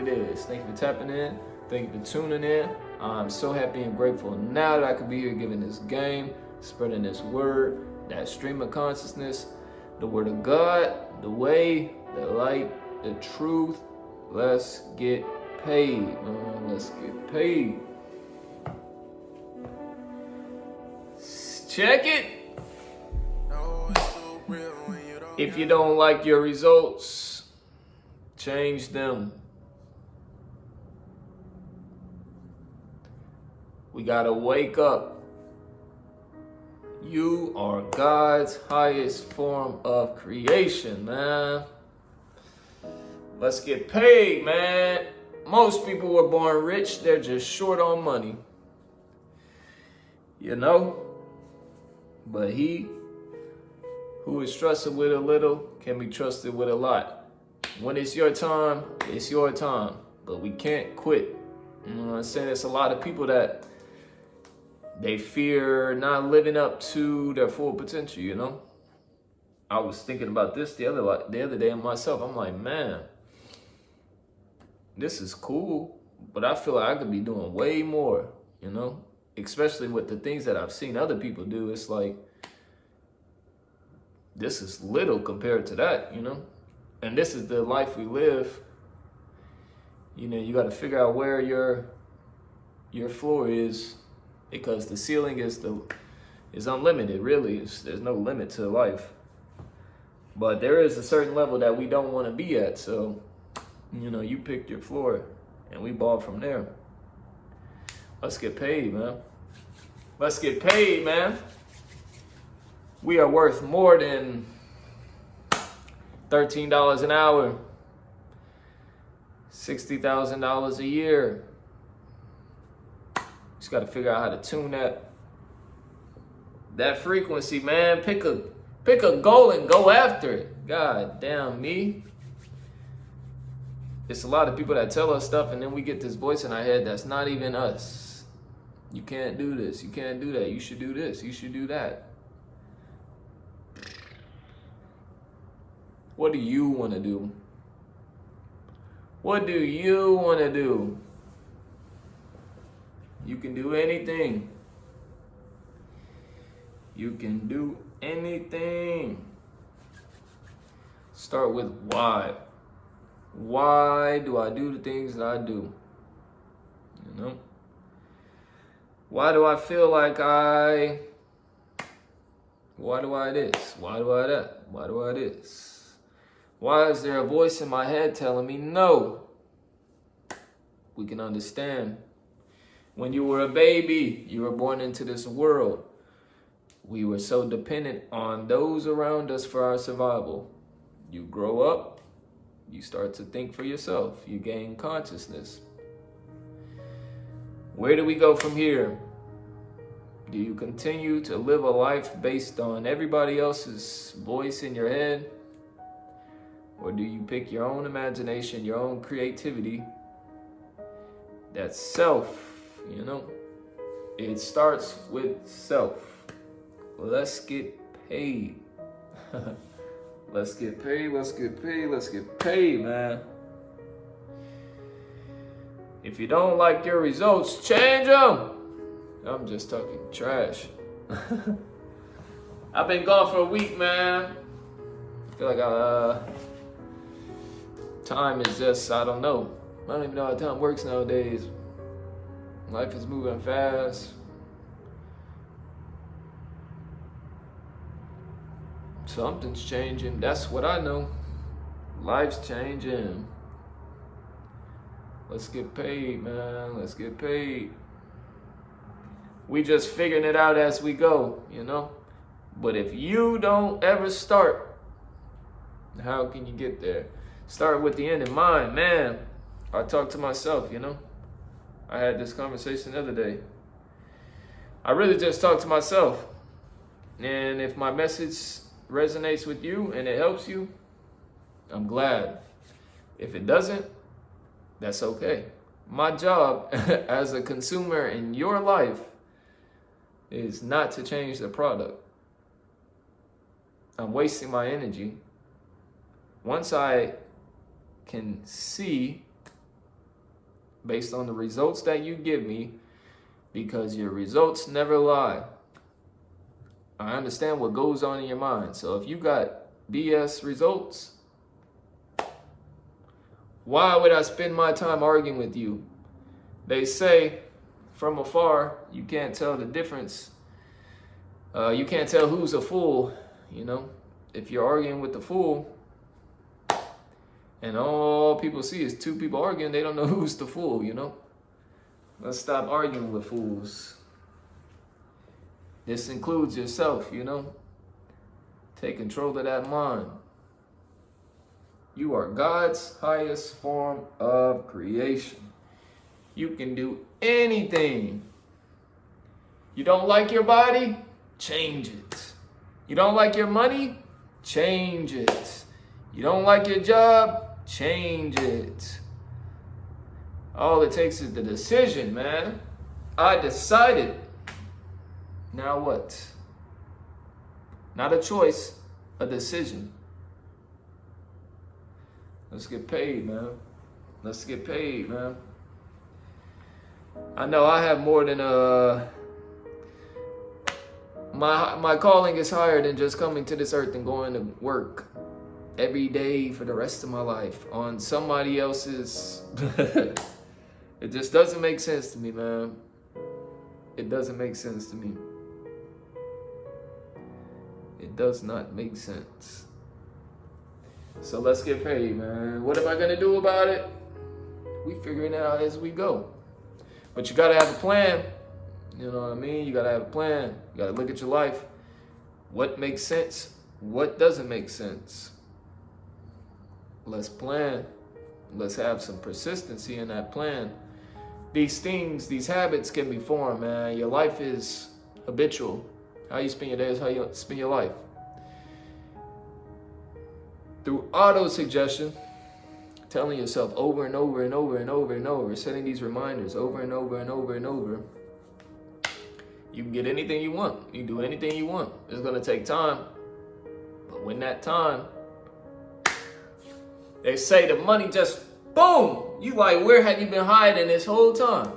is. Thank you for tapping in. Thank you for tuning in. I'm so happy and grateful now that I could be here giving this game, spreading this word, that stream of consciousness, the word of God, the way, the light, the truth. Let's get paid, man. Let's get paid. Check it. If you don't like your results, change them. We gotta wake up. You are God's highest form of creation, man. Let's get paid, man. Most people were born rich, they're just short on money. You know? But he who is trusted with a little can be trusted with a lot. When it's your time, it's your time. But we can't quit. You know what I'm saying? There's a lot of people that they fear not living up to their full potential, you know? I was thinking about this the other day myself. I'm like, man, this is cool, but I feel like I could be doing way more, you know? Especially with the things that I've seen other people do. It's like, this is little compared to that, you know? And this is the life we live. You know, you got to figure out where your floor is, because the ceiling is unlimited, really. There's no limit to life. But there is a certain level that we don't want to be at. So, you know, you pick your floor and we ball from there. Let's get paid, man. Let's get paid, man. We are worth more than $13 an hour, $60,000 a year. Just got to figure out how to tune that frequency, man. Pick a goal and go after it. God damn me. It's a lot of people that tell us stuff, and then we get this voice in our head that's not even us. You can't do this. You can't do that. You should do this. You should do that. What do you want to do? What do you want to do? You can do anything. You can do anything. Start with why. Why do I do the things that I do? You know? Why do I feel like why do I this? Why do I that? Why do I this? Why is there a voice in my head telling me no? We can understand. When you were a baby, you were born into this world. We were so dependent on those around us for our survival. You grow up, you start to think for yourself. You gain consciousness. Where do we go from here? Do you continue to live a life based on everybody else's voice in your head? Or do you pick your own imagination, your own creativity? That's self, you know? It starts with self. Let's get paid. Let's get paid, let's get paid, let's get paid, man. If you don't like your results, change them. I'm just talking trash. I've been gone for a week, man. I feel like time is just, I don't know. I don't even know how time works nowadays. Life is moving fast. Something's changing. That's what I know. Life's changing. Let's get paid, man. Let's get paid. We just figuring it out as we go, you know? But if you don't ever start, how can you get there? Start with the end in mind, man. I talk to myself, you know? I had this conversation the other day. I really just talk to myself. And if my message resonates with you and it helps you, I'm glad. If it doesn't, that's okay. My job as a consumer in your life is not to change the product. I'm wasting my energy. Once I can see based on the results that you give me, because your results never lie. I understand what goes on in your mind. So if you got BS results, why would I spend my time arguing with you? They say from afar, you can't tell the difference. You can't tell who's a fool, you know? If you're arguing with the fool, and all people see is two people arguing, they don't know who's the fool, you know? Let's stop arguing with fools. This includes yourself, you know? Take control of that mind. You are God's highest form of creation. You can do anything. You don't like your body? Change it. You don't like your money? Change it. You don't like your job? Change it. All it takes is the decision, man. I decided. Now what? Not a choice, a decision. Let's get paid, man. Let's get paid, man. I know I have more than my calling is higher than just coming to this earth and going to work every day for the rest of my life on somebody else's. It just doesn't make sense to me, man. It doesn't make sense to me. It does not make sense. So let's get paid, man. What am I gonna do about it? We figuring it out as we go. But you gotta have a plan. You know what I mean? You gotta have a plan. You gotta look at your life. What makes sense? What doesn't make sense? Let's plan. Let's have some persistency in that plan. These things, these habits can be formed, man. Your life is habitual. How you spend your day is how you spend your life. Through autosuggestion, telling yourself over and over and over and over and over, setting these reminders over and over and over and over, you can get anything you want. You can do anything you want. It's going to take time. But when that time, they say the money just, boom! You like, where have you been hiding this whole time?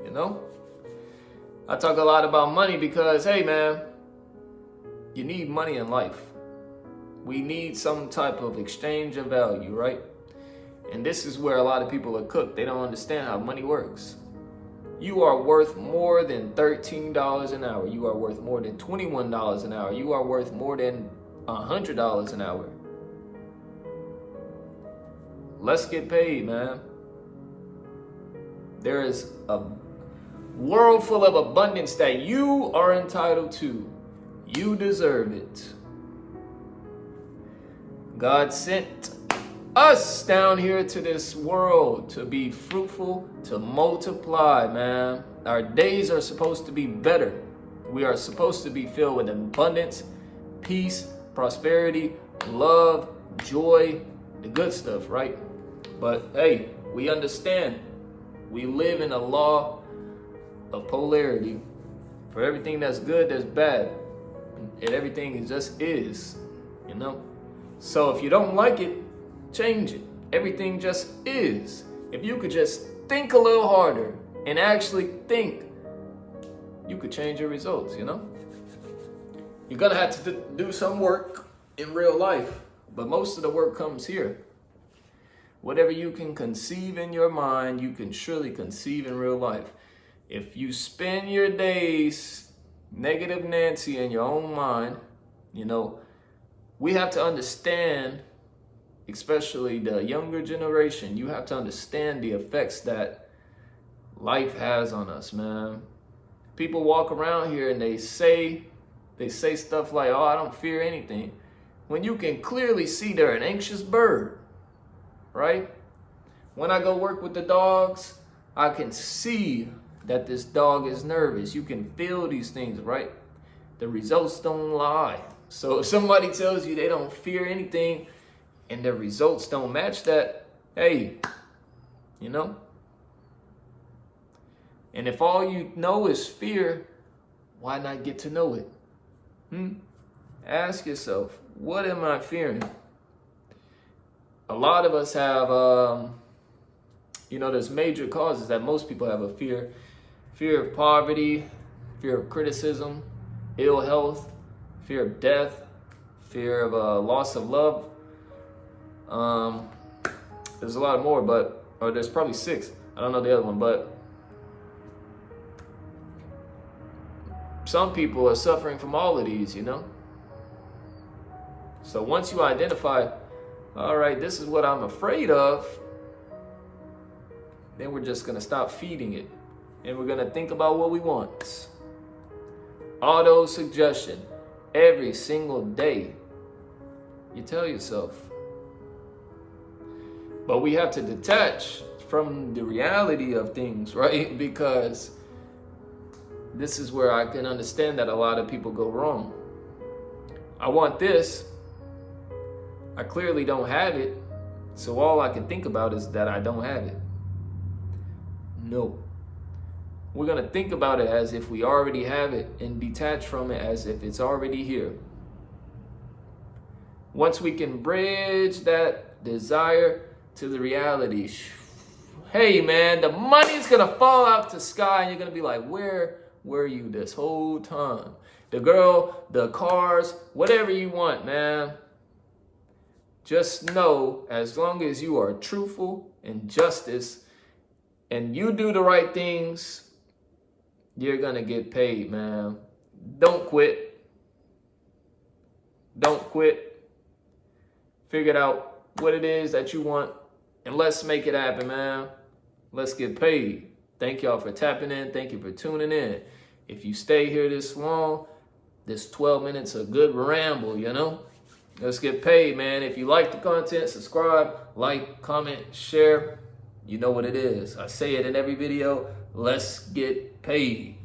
You know? I talk a lot about money because, hey man, you need money in life. We need some type of exchange of value, right? And this is where a lot of people are cooked. They don't understand how money works. You are worth more than $13 an hour. You are worth more than $21 an hour. You are worth more than $100 an hour. Let's get paid, man. There is a world full of abundance that you are entitled to. You deserve it. God sent us down here to this world to be fruitful, to multiply, man. Our days are supposed to be better. We are supposed to be filled with abundance, peace, prosperity, love, joy, the good stuff, right? But hey, we understand we live in a law of polarity. For everything that's good, there's bad. And everything just is, you know? So if you don't like it, change it. Everything just is. If you could just think a little harder and actually think, you could change your results, you know? You're gonna have to do some work in real life, but most of the work comes here. Whatever you can conceive in your mind, you can surely conceive in real life. If you spend your days negative Nancy in your own mind, you know, we have to understand, especially the younger generation, you have to understand the effects that life has on us, man. People walk around here and they say stuff like, oh, I don't fear anything, when you can clearly see they're an anxious bird, right? When I go work with the dogs, I can see that this dog is nervous. You can feel these things, right? The results don't lie. So if somebody tells you they don't fear anything and the results don't match that, hey, you know? And if all you know is fear, why not get to know it? Ask yourself, what am I fearing? A lot of us have You know, there's major causes that most people have: a fear of poverty, fear of criticism, ill health, fear of death, fear of loss of love. There's a lot more, or there's probably 6. I don't know the other one, but some people are suffering from all of these, you know? So once you identify, all right, this is what I'm afraid of, then we're just gonna stop feeding it. And we're gonna think about what we want. Auto-suggestion. Every single day, you tell yourself. But we have to detach from the reality of things, right? Because this is where I can understand that a lot of people go wrong. I want this. I clearly don't have it. So all I can think about is that I don't have it. No. We're going to think about it as if we already have it and detach from it as if it's already here. Once we can bridge that desire to the reality, hey man, the money's going to fall out the sky and you're going to be like, where were you this whole time? The girl, the cars, whatever you want, man. Just know, as long as you are truthful and justice and you do the right things, you're going to get paid, man. Don't quit. Don't quit. Figure out what it is that you want and let's make it happen, man. Let's get paid. Thank y'all for tapping in. Thank you for tuning in. If you stay here this long, this 12 minutes a good ramble, you know? Let's get paid, man. If you like the content, subscribe, like, comment, share. You know what it is. I say it in every video. Let's get paid.